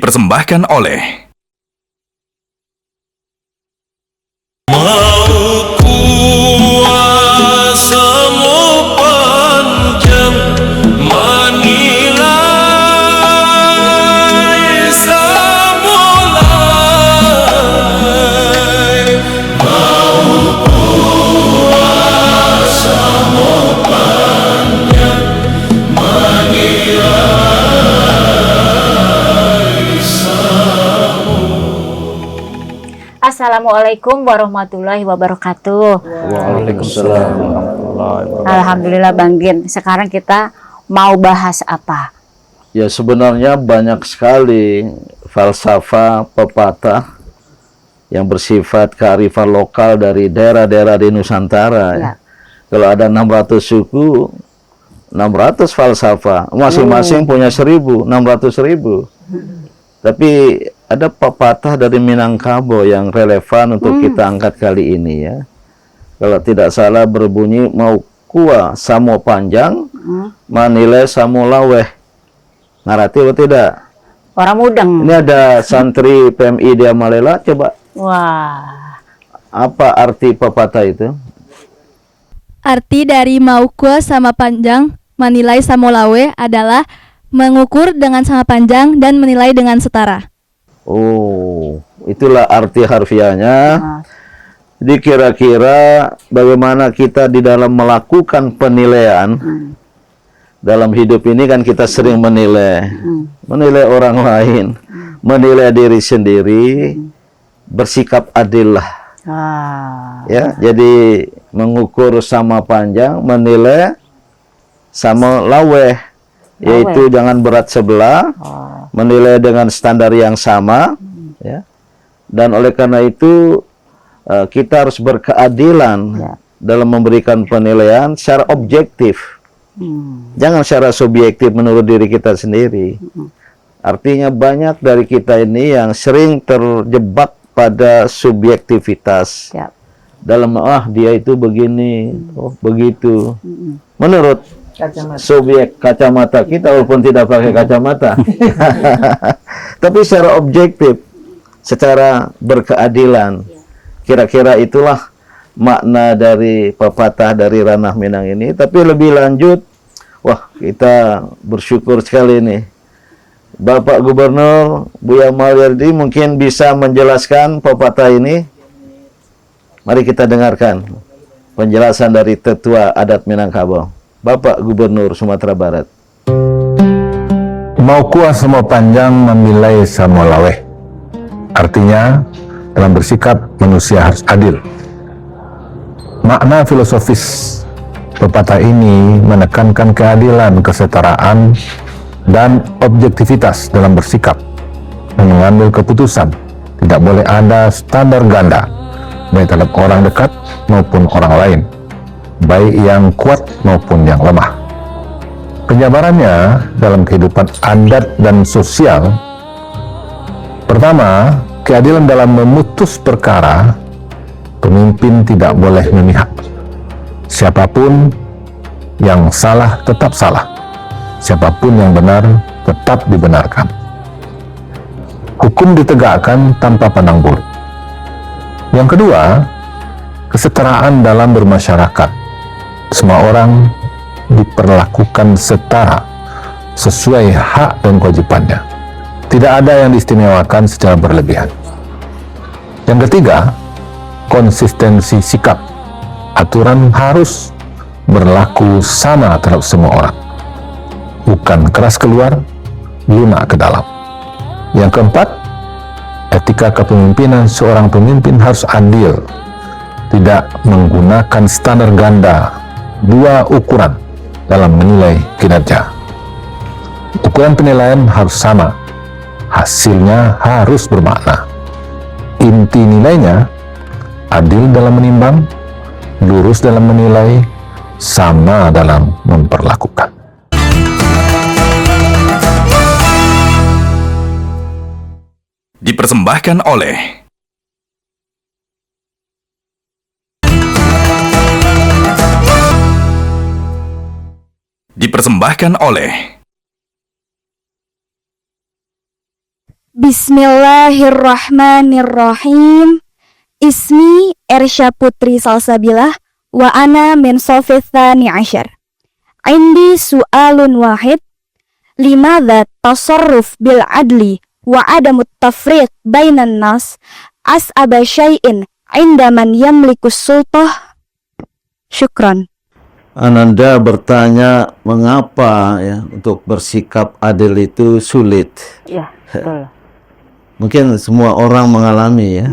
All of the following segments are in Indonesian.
Dipersembahkan oleh Mau kuasamu panjang, menilai samulai. Mau kuasamu panjang, menilai Assalamualaikum warahmatullahi wabarakatuh. Waalaikumsalam warahmatullahi wabarakatuh. Alhamdulillah Bang Gin. Sekarang kita mau bahas apa? Ya sebenarnya banyak sekali falsafah pepatah yang bersifat kearifan lokal dari daerah-daerah di Nusantara. Ya. Kalau ada 600 suku, 600 falsafah. Masing-masing punya 1.000, 600.000. Tapi ada pepatah dari Minangkabau yang relevan untuk kita angkat kali ini ya. Kalau tidak salah berbunyi, mau kua samo panjang, manilai samo laweh. Ngarti atau tidak? Orang mudeng. Ini ada santri PMI di Amalela, coba. Wah. Apa arti pepatah itu? Arti dari maukua sama panjang, menilai samolawe adalah mengukur dengan sama panjang dan menilai dengan setara. Oh, itulah arti harfiahnya. Jadi kira-kira bagaimana kita di dalam melakukan penilaian dalam hidup ini kan kita sering menilai, menilai orang lain, menilai diri sendiri, bersikap adil lah. Ya, jadi mengukur sama panjang, menilai sama laweh, yaitu jangan berat sebelah, menilai dengan standar yang sama, ya. Dan oleh karena itu kita harus berkeadilan dalam memberikan penilaian secara objektif, jangan secara subjektif menurut diri kita sendiri. Artinya banyak dari kita ini yang sering terjebak pada subjektivitas dalam dia itu begini, oh begitu, menurut subjek kacamata kita walaupun tidak pakai kacamata. Tapi secara objektif, secara berkeadilan, kira-kira itulah makna dari pepatah dari Ranah Minang ini. Tapi lebih lanjut, wah kita bersyukur sekali nih Bapak Gubernur Buya Malyardi mungkin bisa menjelaskan pepatah ini. Mari kita dengarkan penjelasan dari Tetua Adat Minangkabau, Bapak Gubernur Sumatera Barat. Mau kuas sama panjang, memilai sama laweh. Artinya, dalam bersikap manusia harus adil. Makna filosofis pepatah ini menekankan keadilan, kesetaraan, dan objektivitas dalam bersikap dan mengambil keputusan. Tidak boleh ada standar ganda, baik terhadap orang dekat maupun orang lain, baik yang kuat maupun yang lemah. Penjabarannya dalam kehidupan adat dan sosial. Pertama, keadilan dalam memutus perkara. Pemimpin tidak boleh memihak. Siapapun yang salah tetap salah. Siapapun yang benar tetap dibenarkan. Hukum ditegakkan tanpa pandang bulu. Yang kedua, kesetaraan dalam bermasyarakat. Semua orang diperlakukan setara sesuai hak dan kewajibannya. Tidak ada yang diistimewakan secara berlebihan. Yang ketiga, konsistensi sikap. Aturan harus berlaku sama terhadap semua orang. Bukan keras keluar, lunak ke dalam. Yang keempat, etika kepemimpinan. Seorang pemimpin harus adil, tidak menggunakan standar ganda, dua ukuran dalam menilai kinerja. Ukuran penilaian harus sama, hasilnya harus bermakna. Inti nilainya adil dalam menimbang, lurus dalam menilai, sama dalam memperlakukan. dipersembahkan oleh Bismillahirrahmanirrahim. Ismi Ersya Putri Salsabilah wa ana min safith tsani asyar. Indi su'alun wahid. Limadza tasarruf bil adli wa adamut tafriq bainan nas as'aba syai'in 'inda man yamlikus sultah? Syukran. Ananda bertanya mengapa ya untuk bersikap adil itu sulit. Ya, betul. Mungkin semua orang mengalami ya.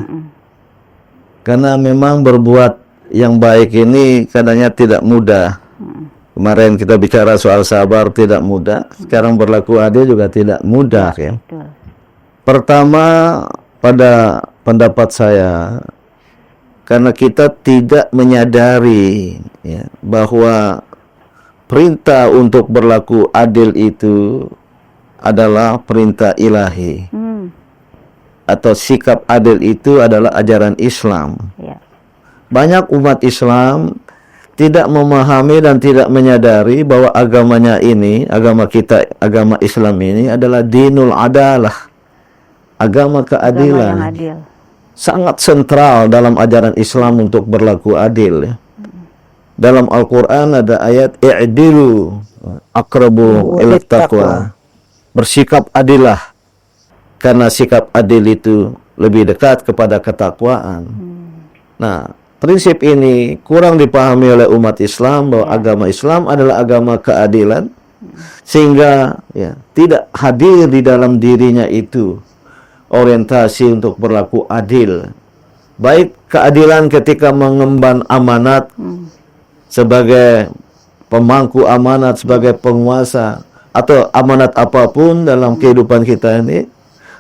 Karena memang berbuat yang baik ini kadangnya tidak mudah. Kemarin kita bicara soal sabar tidak mudah. Sekarang berlaku adil juga tidak mudah ya. Betul. Pertama pada pendapat saya, karena kita tidak menyadari ya, bahwa perintah untuk berlaku adil itu adalah perintah ilahi. Atau sikap adil itu adalah ajaran Islam. Ya. Banyak umat Islam tidak memahami dan tidak menyadari bahwa agamanya ini, agama kita, agama Islam ini adalah dinul adalah, agama keadilan. Agama yang adil. Sangat sentral dalam ajaran Islam untuk berlaku adil ya. Dalam Al-Quran ada ayat i'dilu aqrabu ilat taqwa. Bersikap adillah, karena sikap adil itu lebih dekat kepada ketakwaan. Nah, prinsip ini kurang dipahami oleh umat Islam bahwa agama Islam adalah agama keadilan, sehingga ya, tidak hadir di dalam dirinya itu orientasi untuk berlaku adil. Baik keadilan ketika mengemban amanat sebagai pemangku amanat, sebagai penguasa, atau amanat apapun dalam kehidupan kita ini,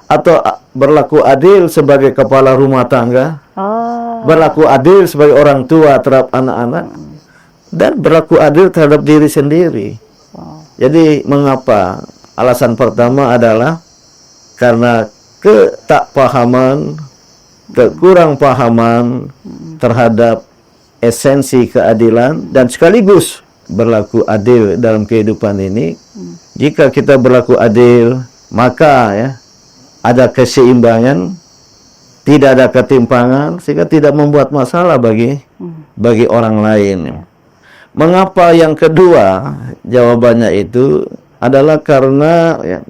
atau berlaku adil sebagai kepala rumah tangga, berlaku adil sebagai orang tua terhadap anak-anak, dan berlaku adil terhadap diri sendiri. Jadi mengapa? Alasan pertama adalah karena ketakpahaman, kekurang pahaman terhadap esensi keadilan, dan sekaligus berlaku adil dalam kehidupan ini. Jika kita berlaku adil, maka ya ada keseimbangan, tidak ada ketimpangan, sehingga tidak membuat masalah bagi orang lain. Mengapa yang kedua? Jawabannya itu adalah karena ya,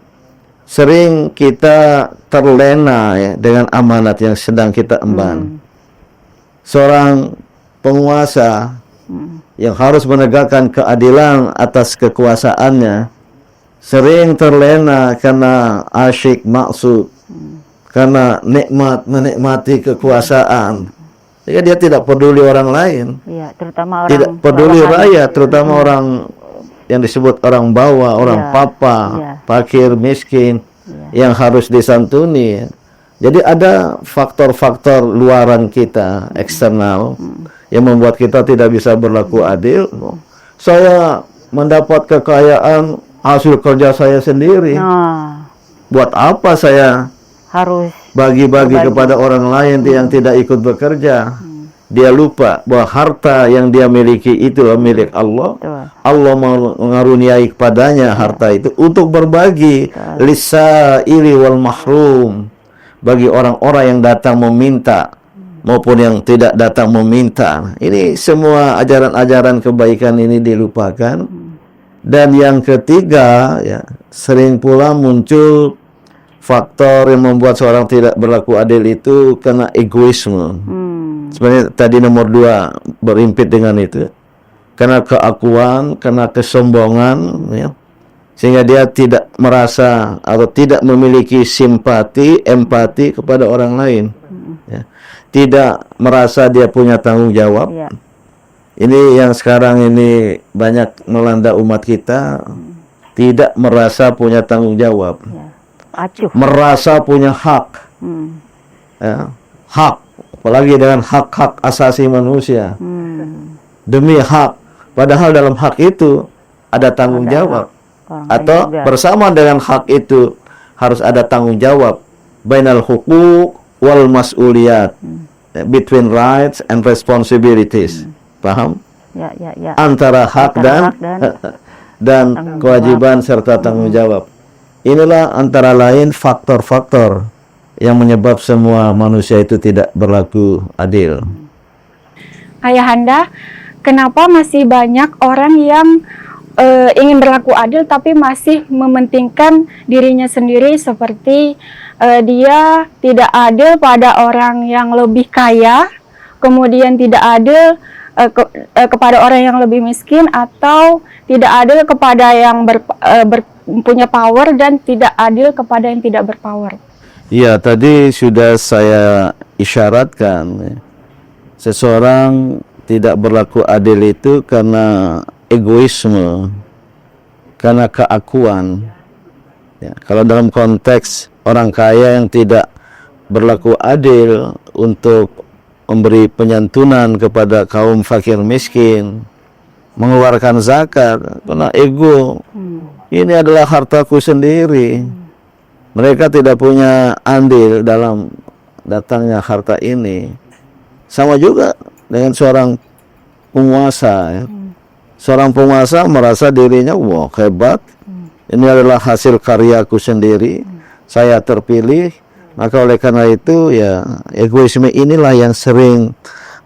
sering kita terlena ya, dengan amanat yang sedang kita emban. Seorang penguasa yang harus menegakkan keadilan atas kekuasaannya sering terlena karena asyik maksud, karena menikmati kekuasaan. Jadi dia tidak peduli orang lain. Iya, terutama orang tidak peduli bawahan. rakyat, terutama orang yang disebut orang bawah, orang papa, fakir, miskin, yang harus disantuni. Jadi ada faktor-faktor luaran kita, eksternal, yang membuat kita tidak bisa berlaku adil. Saya mendapat kekayaan hasil kerja saya sendiri. Buat apa saya Harus bagi-bagi kepada orang lain yang tidak ikut bekerja? Dia lupa bahwa harta yang dia miliki itu milik Allah. Allah mengaruniai kepadanya harta itu untuk berbagi lisaili wal mahrum, bagi orang-orang yang datang meminta maupun yang tidak datang meminta. Ini semua ajaran-ajaran kebaikan ini dilupakan. Dan yang ketiga, ya, sering pula muncul faktor yang membuat seorang tidak berlaku adil itu karena egoisme. Sebenarnya tadi nomor 2 berimpit dengan itu. Karena keakuan, karena kesombongan, ya, sehingga dia tidak merasa atau tidak memiliki simpati, empati kepada orang lain. Ya. Tidak merasa dia punya tanggung jawab. Ini yang sekarang ini banyak melanda umat kita, tidak merasa punya tanggung jawab, merasa punya hak, ya, hak, apalagi dengan hak-hak asasi manusia, demi hak, padahal dalam hak itu ada tanggung jawab, atau bersama dengan hak itu harus ada tanggung jawab, bainal huquq wal mas'uliyat, between rights and responsibilities. Paham? Antara hak dan kewajiban serta tanggung jawab. Inilah antara lain faktor-faktor yang menyebab semua manusia itu tidak berlaku adil. Ayahanda, kenapa masih banyak orang yang ingin berlaku adil tapi masih mementingkan dirinya sendiri, seperti dia tidak adil pada orang yang lebih kaya, kemudian tidak adil kepada orang yang lebih miskin, atau tidak adil kepada yang punya power dan tidak adil kepada yang tidak berpower? Iya, tadi sudah saya isyaratkan, seseorang tidak berlaku adil itu karena egoisme, karena keakuan. Ya, kalau dalam konteks orang kaya yang tidak berlaku adil untuk memberi penyantunan kepada kaum fakir miskin, mengeluarkan zakat, karena ego. Ini adalah hartaku sendiri. Mereka tidak punya andil dalam datangnya harta ini. Sama juga dengan seorang penguasa, ya. Seorang penguasa merasa dirinya wah hebat, ini adalah hasil karyaku sendiri, saya terpilih. Maka oleh karena itu ya egoisme inilah yang sering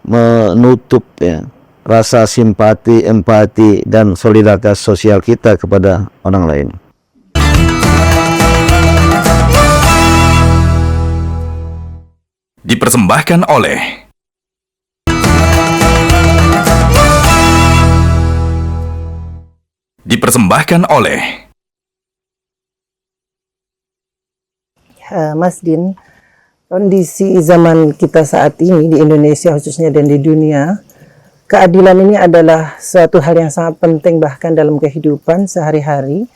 menutup ya rasa simpati, empati dan solidaritas sosial kita kepada orang lain. Dipersembahkan oleh Mas Din, kondisi zaman kita saat ini di Indonesia khususnya dan di dunia, keadilan ini adalah suatu hal yang sangat penting bahkan dalam kehidupan sehari-hari.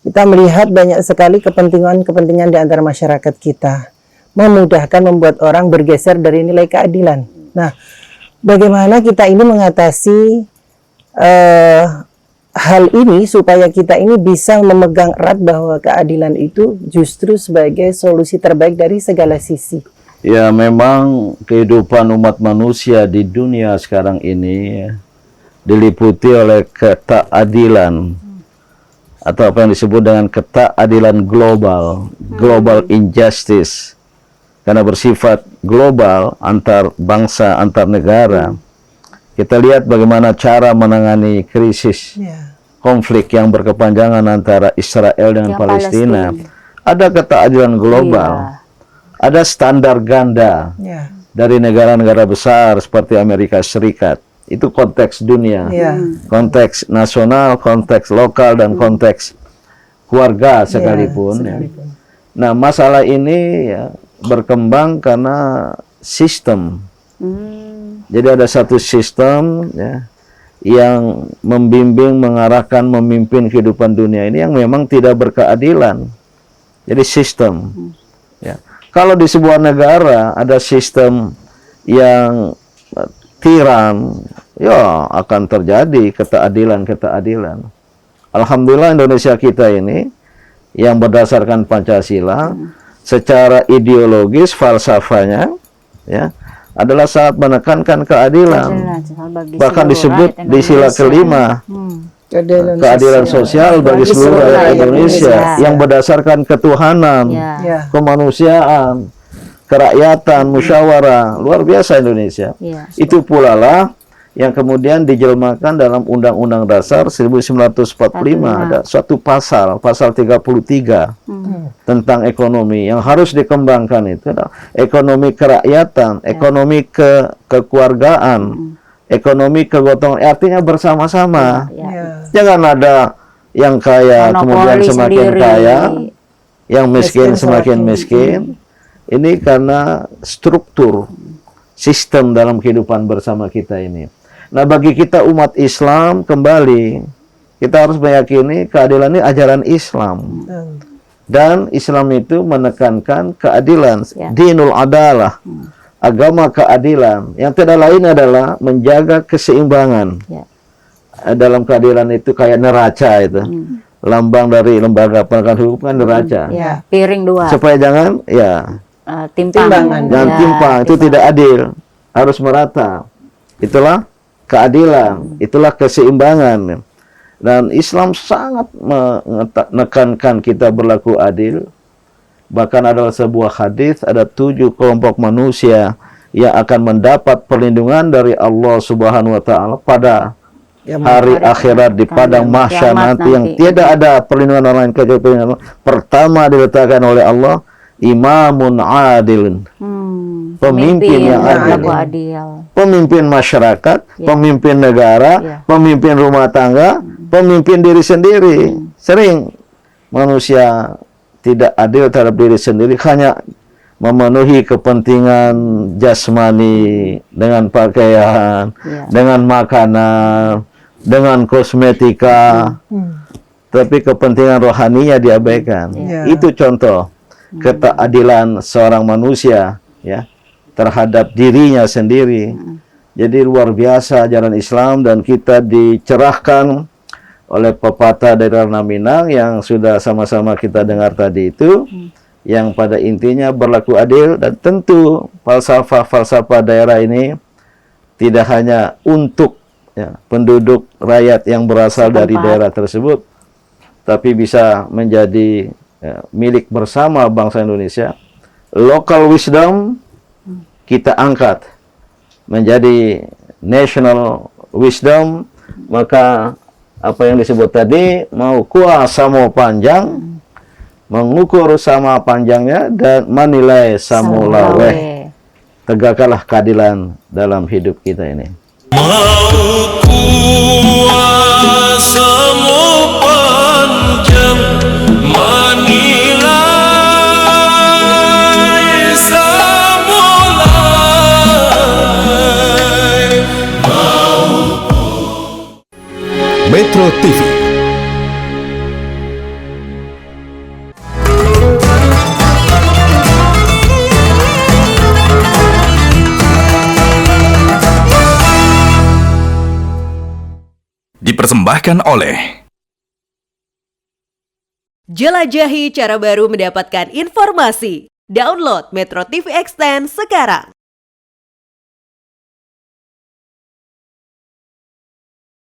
Kita melihat banyak sekali kepentingan-kepentingan di antara masyarakat kita, memudahkan membuat orang bergeser dari nilai keadilan. Nah, bagaimana kita ini mengatasi hal ini supaya kita ini bisa memegang erat bahwa keadilan itu justru sebagai solusi terbaik dari segala sisi. Ya, memang kehidupan umat manusia di dunia sekarang ini diliputi oleh ketidakadilan atau apa yang disebut dengan ketidakadilan global, global injustice, karena bersifat global antar bangsa, antar negara. Kita lihat bagaimana cara menangani krisis konflik yang berkepanjangan antara Israel dengan Palestina. Ada ketidakadilan global, ada standar ganda dari negara-negara besar seperti Amerika Serikat. Itu konteks dunia, konteks nasional, konteks lokal, dan konteks keluarga sekalipun. Nah, masalah ini ya, berkembang karena sistem. Jadi ada satu sistem ya, yang membimbing, mengarahkan, memimpin kehidupan dunia ini yang memang tidak berkeadilan. Jadi sistem. Ya. Kalau di sebuah negara ada sistem yang tiran, ya akan terjadi ketidakadilan. Alhamdulillah Indonesia kita ini yang berdasarkan Pancasila, secara ideologis, falsafahnya, ya, adalah sangat menekankan keadilan. Bahkan disebut di sila kelima, keadilan sosial bagi seluruh rakyat Indonesia yang berdasarkan ketuhanan, kemanusiaan, kerakyatan, musyawarah. Luar biasa Indonesia. Itu pula lah yang kemudian dijelmakan dalam Undang-Undang Dasar 1945. Ada suatu pasal 33 tentang ekonomi yang harus dikembangkan. Itu ekonomi kerakyatan, ekonomi kekeluargaan, ekonomi kegotongan, artinya bersama-sama. Jangan ada yang kaya kemudian semakin kaya, yang miskin semakin miskin. Ini karena struktur sistem dalam kehidupan bersama kita ini. Nah, bagi kita umat Islam, kembali kita harus meyakini keadilan ini ajaran Islam. Dan Islam itu menekankan keadilan, dinul adalah, agama keadilan. Yang tidak lain adalah menjaga keseimbangan. Dalam keadilan itu kayak neraca itu. Lambang dari lembaga penegakan hukum kan neraca. Piring dua. Supaya jangan timpang. Jangan timpang, itu tidak adil. Harus merata. Itulah keadilan, itulah keseimbangan. Dan Islam sangat menekankan kita berlaku adil. Bahkan adalah sebuah hadis, ada 7 kelompok manusia yang akan mendapat perlindungan dari Allah Subhanahu wa taala pada hari akhirat di padang mahsyar nanti, yang tidak ada perlindungan orang lain kecuali perlindungan Allah. Pertama diletakkan oleh Allah, imamun adilun. Pemimpin yang adil. Pemimpin masyarakat, pemimpin negara, pemimpin rumah tangga, pemimpin diri sendiri. Sering manusia tidak adil terhadap diri sendiri, hanya memenuhi kepentingan jasmani dengan pakaian, dengan makanan, dengan kosmetika, tapi kepentingan rohaninya diabaikan. Itu contoh keadilan seorang manusia, ya, terhadap dirinya sendiri. Jadi luar biasa ajaran Islam, dan kita dicerahkan oleh pepatah dari Rana Minang yang sudah sama-sama kita dengar tadi itu, yang pada intinya berlaku adil. Dan tentu falsafah daerah ini tidak hanya untuk penduduk rakyat yang berasal dari daerah tersebut, tapi bisa menjadi milik bersama bangsa Indonesia. Local wisdom kita angkat menjadi national wisdom, maka apa yang disebut tadi, mau kuasa mau panjang, mengukur sama panjangnya, dan menilai sama laweh. Tegakkanlah keadilan dalam hidup kita ini. Mau kuasa mau panjang, menilai samulai. Metro TV. Dipersembahkan oleh Jelajahi cara baru mendapatkan informasi. Download Metro TV Extend sekarang.